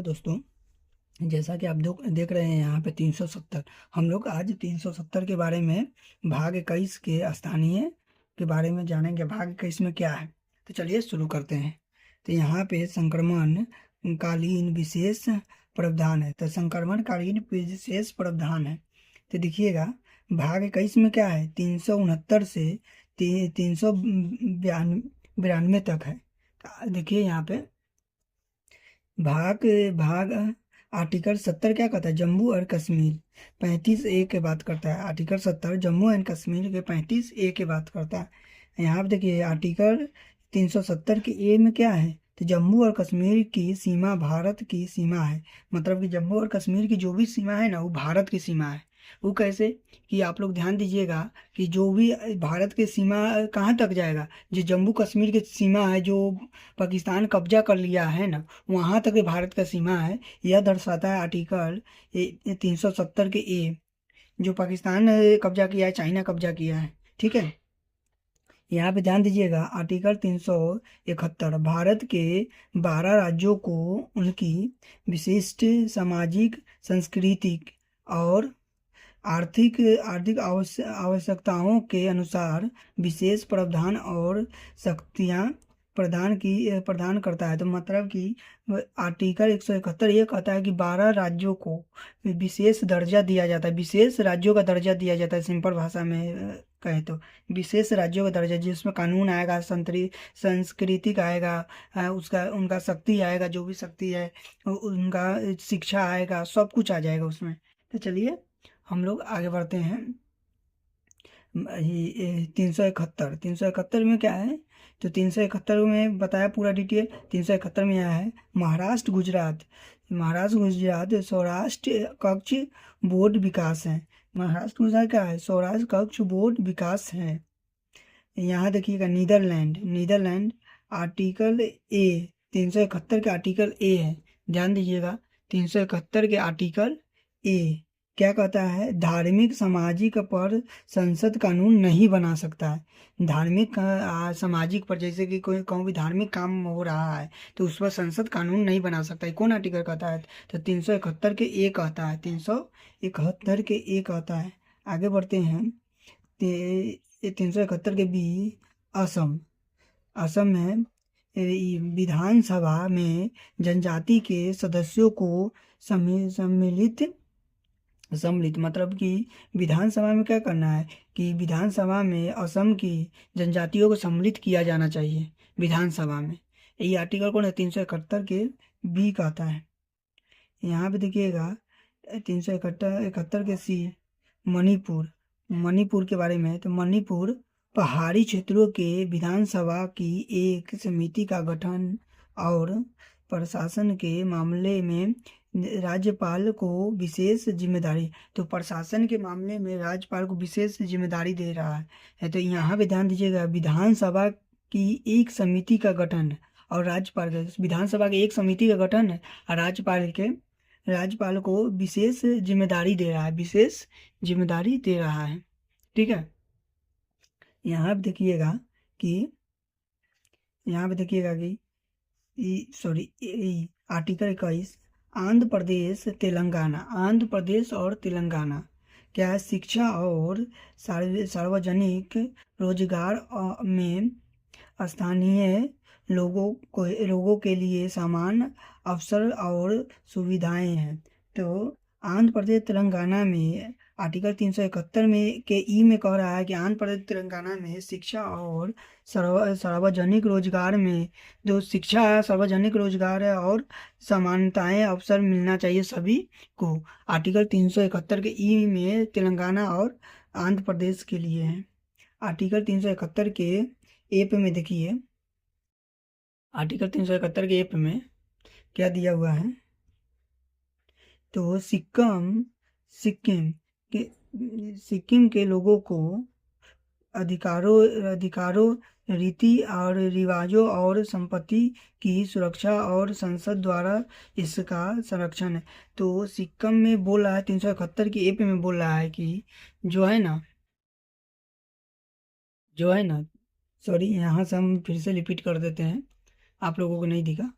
दोस्तों, जैसा कि आप देख रहे हैं यहाँ पे 370। हम लोग आज 370 के बारे में भाग 21 के स्थानीय के बारे में जानेंगे। भाग 21 में क्या है, तो चलिए शुरू करते हैं। तो यहाँ पे संक्रमण कालीन विशेष प्रावधान है। तो संक्रमण कालीन विशेष प्रावधान है। तो देखिएगा, भाग 21 में क्या है, 369 से 392 तक है। देखिए यहाँ पे भाग भाग आर्टिकल 70 क्या कहता है, जम्मू और कश्मीर 35A के बात करता है। आर्टिकल 70 जम्मू एंड कश्मीर के 35A के बात करता है। यहाँ पे देखिए आर्टिकल 370 के ए में क्या है, तो जम्मू और कश्मीर की सीमा भारत की सीमा है। मतलब कि जम्मू और कश्मीर की जो भी सीमा है ना, वो भारत की सीमा है। वो कैसे, कि आप लोग ध्यान दीजिएगा कि जो भी भारत की सीमा कहाँ तक जाएगा, जो जम्मू कश्मीर की सीमा है, जो पाकिस्तान कब्जा कर लिया है ना, वहां तक ये भारत का सीमा है। यह दर्शाता है आर्टिकल 370 के ए। जो पाकिस्तान ने कब्जा किया है, चाइना कब्जा किया है। ठीक है, यहाँ पे ध्यान दीजिएगा आर्टिकल 371 भारत के 12 राज्यों को उनकी विशिष्ट सामाजिक, सांस्कृतिक और आर्थिक आर्थिक आवश्यकताओं के अनुसार विशेष प्रावधान और शक्तियाँ प्रदान करता है। तो मतलब कि आर्टिकल 171 ये कहता है कि 12 राज्यों को विशेष दर्जा दिया जाता है, विशेष राज्यों का दर्जा दिया जाता है। सिंपल भाषा में कहे तो विशेष राज्यों का दर्जा, जिसमें कानून आएगा, सांस्कृतिक आएगा, उसका उनका शक्ति आएगा, जो भी शक्ति है उनका, शिक्षा आएगा, सब कुछ आ जाएगा उसमें। तो चलिए हम लोग आगे बढ़ते हैं। 371 में क्या है, तो 371 में बताया पूरा डिटेल। 371 में यहाँ है महाराष्ट्र गुजरात सौराष्ट्र कक्ष बोर्ड विकास है। महाराष्ट्र गुजरात क्या है, सौराष्ट्र कक्ष बोर्ड विकास है। यहाँ देखिएगा नीदरलैंड आर्टिकल ए, 371 के आर्टिकल ए है। ध्यान दीजिएगा 371 के आर्टिकल ए क्या कहता है, धार्मिक सामाजिक पर संसद कानून नहीं बना सकता है। धार्मिक सामाजिक पर, जैसे कि कोई भी धार्मिक काम हो रहा है तो उस पर संसद कानून नहीं बना सकता है। कौन आर्टिकल कहता है, तो 371 के ए कहता है। 371 के ए कहता है। आगे बढ़ते हैं। 371 के बी, असम असम में विधानसभा में जनजाति के सदस्यों को सम्मिलित सम्मिलित मतलब कि विधानसभा में क्या करना है, कि विधानसभा में असम की जनजातियों को सम्मिलित किया जाना चाहिए विधानसभा में। ये आर्टिकल कौन है, 371 के बी का आता है। यहाँ पे देखिएगा 371 के सी, मणिपुर के बारे में है। तो मणिपुर पहाड़ी क्षेत्रों के विधानसभा की एक समिति का गठन और प्रशासन के मामले में राज्यपाल को विशेष जिम्मेदारी। तो प्रशासन के मामले में राज्यपाल को विशेष जिम्मेदारी दे रहा है। तो यहाँ पे ध्यान दीजिएगा, विधानसभा की एक समिति का गठन और राज्यपाल के, विधानसभा की एक समिति का गठन है और राज्यपाल को विशेष जिम्मेदारी दे रहा है, विशेष जिम्मेदारी दे रहा है। ठीक है, यहाँ पे देखिएगा कि यहाँ पे देखिएगा कि आर्टिकल 21 आंध्र प्रदेश और तेलंगाना क्या है, शिक्षा और सार्वजनिक रोजगार में स्थानीय लोगों के लिए समान अवसर और सुविधाएं हैं। तो आंध्र प्रदेश तेलंगाना में आर्टिकल 371 में के ई में कह रहा है कि आंध्र प्रदेश तेलंगाना में शिक्षा और सार्वजनिक रोजगार में, जो शिक्षा सार्वजनिक रोजगार है और समानताएं अवसर मिलना चाहिए सभी को। आर्टिकल 371 के ई में तेलंगाना और आंध्र प्रदेश के लिए है। आर्टिकल 371 के एप में देखिए, आर्टिकल 371 के एप में क्या दिया हुआ है, तो सिक्किम के लोगों को अधिकारों रीति और रिवाजों और संपत्ति की सुरक्षा और संसद द्वारा इसका संरक्षण है। तो सिक्किम में बोल रहा है, 371 की एप में बोल रहा है कि जो है ना सॉरी, यहाँ से हम फिर से रिपीट कर देते हैं, आप लोगों को नहीं दिखा।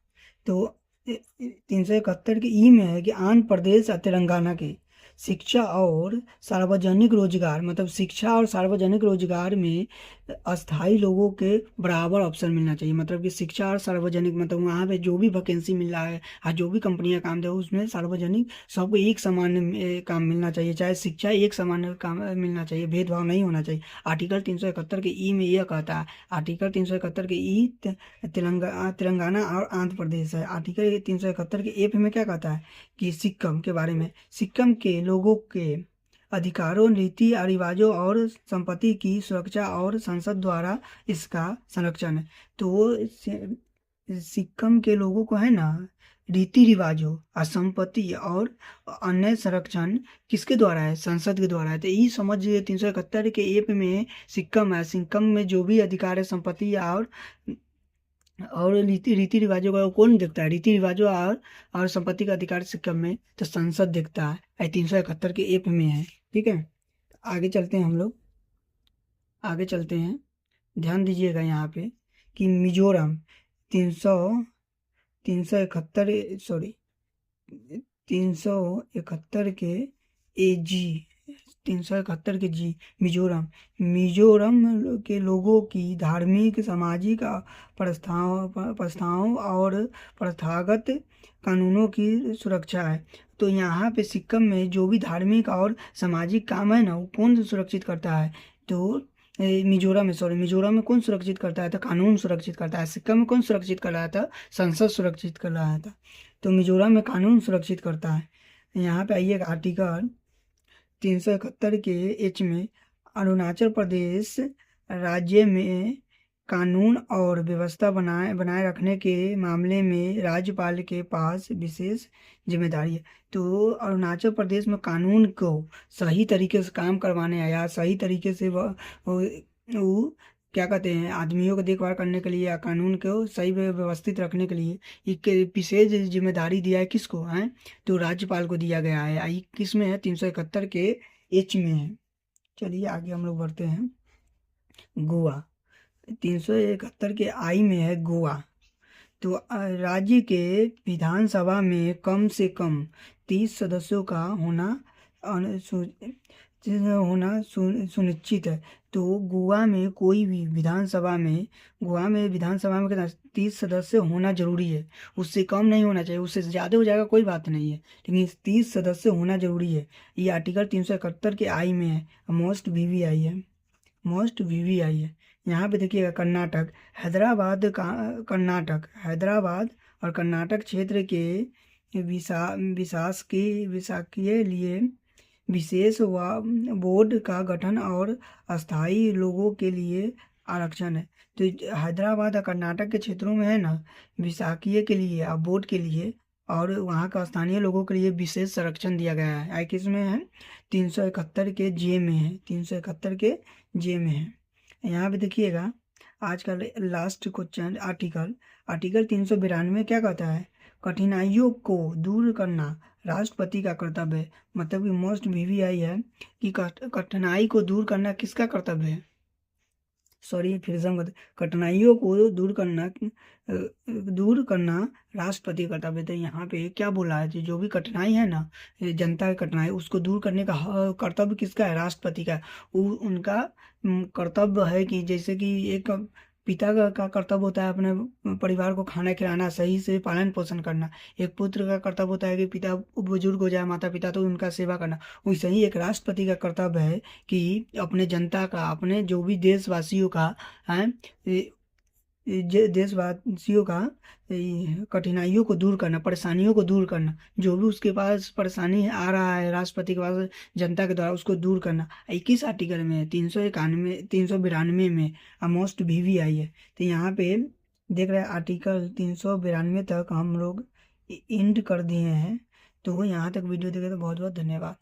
तो 371 के ई में है कि आंध्र प्रदेश और तेलंगाना के शिक्षा और सार्वजनिक रोजगार, मतलब शिक्षा और सार्वजनिक रोजगार में अस्थाई लोगों के बराबर अवसर मिलना चाहिए। मतलब कि शिक्षा और सार्वजनिक, मतलब वहाँ पे जो भी वैकेंसी मिल रहा है या जो भी कंपनियां काम दे उसमें सार्वजनिक सबको एक समान काम मिलना चाहिए, चाहे शिक्षा एक समान काम मिलना चाहिए, भेदभाव नहीं होना चाहिए। आर्टिकल 371 के ई में यह कहता है। आर्टिकल 371 के ई तेलंगाना और आंध्र प्रदेश है। आर्टिकल 371 के एफ में क्या कहता है कि सिक्किम के बारे में, सिक्किम के लोगों के अधिकारों, रीति और रिवाजों और संपत्ति की सुरक्षा और संसद द्वारा इसका संरक्षण है। तो सिक्किम के लोगों को है ना, रीति रिवाजों और संपत्ति और अन्य संरक्षण किसके द्वारा है? संसद के द्वारा है। तो ये समझिए 371 के एप में सिक्किम है, सिक्किम में जो भी अधिकार है संपत्ति और रीति रिवाजों का कौन देखता है? रीति रिवाजों और संपत्ति का अधिकार सिक्किम में तो संसद देखता है। 371 के एप में है। ठीक है, आगे चलते हैं हम लोग, आगे चलते हैं। ध्यान दीजिएगा यहाँ पे कि मिजोरम 371 सॉरी 371 के जी 371 के जी मिजोरम, मिजोरम के लोगों की धार्मिक, सामाजिक प्रस्थाओं और प्रथागत कानूनों की सुरक्षा है। तो यहाँ पे सिक्किम में जो भी धार्मिक और सामाजिक काम है ना, वो कौन सुरक्षित करता है? तो मिजोरम में कौन सुरक्षित करता है? तो कानून सुरक्षित करता है। सिक्किम में कौन सुरक्षित कर रहा था? संसद सुरक्षित कर रहा था। तो मिजोरम में कानून सुरक्षित करता है। यहाँ पे आइए, आर्टिकल 371 के एच में अरुणाचल प्रदेश राज्य में कानून और व्यवस्था बनाए रखने के मामले में राज्यपाल के पास विशेष जिम्मेदारी है। तो अरुणाचल प्रदेश में कानून को सही तरीके से काम करवाने या सही तरीके से वो क्या कहते हैं, आदमियों को देखभाल करने के लिए या कानून को सही व्यवस्थित रखने के लिए एक विशेष जिम्मेदारी दिया है। किसको है? तो राज्यपाल को दिया गया है। आई किस में है? 371 के एच में है। चलिए आगे हम लोग बढ़ते हैं। गोवा 371 के आई में है गोवा। तो राज्य के विधानसभा में कम से कम 30 सदस्यों का सुनिश्चित है। तो गोवा में कोई भी विधानसभा में कितना 30 सदस्य होना जरूरी है। उससे कम नहीं होना चाहिए, उससे ज़्यादा हो जाएगा कोई बात नहीं है, लेकिन 30 सदस्य होना जरूरी है। ये आर्टिकल 371 के आई में है। मोस्ट वीवीआई है, मोस्ट वीवीआई है। यहाँ पे देखिएगा कर्नाटक, हैदराबाद और कर्नाटक क्षेत्र के विशासकीय लिए विशेष बोर्ड का गठन और अस्थाई लोगों के लिए आरक्षण है। तो हैदराबाद और कर्नाटक के क्षेत्रों में है ना, विशाखीय के लिए और बोर्ड के लिए और वहाँ का स्थानीय लोगों के लिए विशेष संरक्षण दिया गया है। आई किस में है? 371 के जे में है, 371 के जे में है। यहाँ पे देखिएगा आज का लास्ट क्वेश्चन, आर्टिकल 392 क्या कहता है? कठिनाइयों को दूर करना राष्ट्रपति का कर्तव्य है। मतलब कि मोस्ट वीवीआई है कि कठिनाई को दूर करना किसका कर्तव्य है? सॉरी, फिर से हम कठिनाइयों को दूर करना राष्ट्रपति का कर्तव्य। तो यहाँ पे क्या बोला है? जो भी कठिनाई है ना, जनता की कठिनाई, उसको दूर करने का कर्तव्य किसका है? राष्ट्रपति का। उनका कर्तव्य है कि जैसे कि एक पिता का कर्तव्य होता है अपने परिवार को खाना खिलाना, सही से पालन पोषण करना। एक पुत्र का कर्तव्य होता है कि पिता बुजुर्ग हो जाए, माता पिता, तो उनका सेवा करना। वैसे ही एक राष्ट्रपति का कर्तव्य है कि अपने जनता का, अपने जो भी देशवासियों का है, देशवासियों का कठिनाइयों को दूर करना, परेशानियों को दूर करना। जो भी उसके पास परेशानी आ रहा है राष्ट्रपति के पास जनता के द्वारा, उसको दूर करना। 21 आर्टिकल में 392 में मोस्ट वीवीआई है। तो यहाँ पे देख रहे हैं आर्टिकल 392 तक हम लोग एंड कर दिए हैं। तो यहाँ तक वीडियो देखे तो बहुत बहुत धन्यवाद।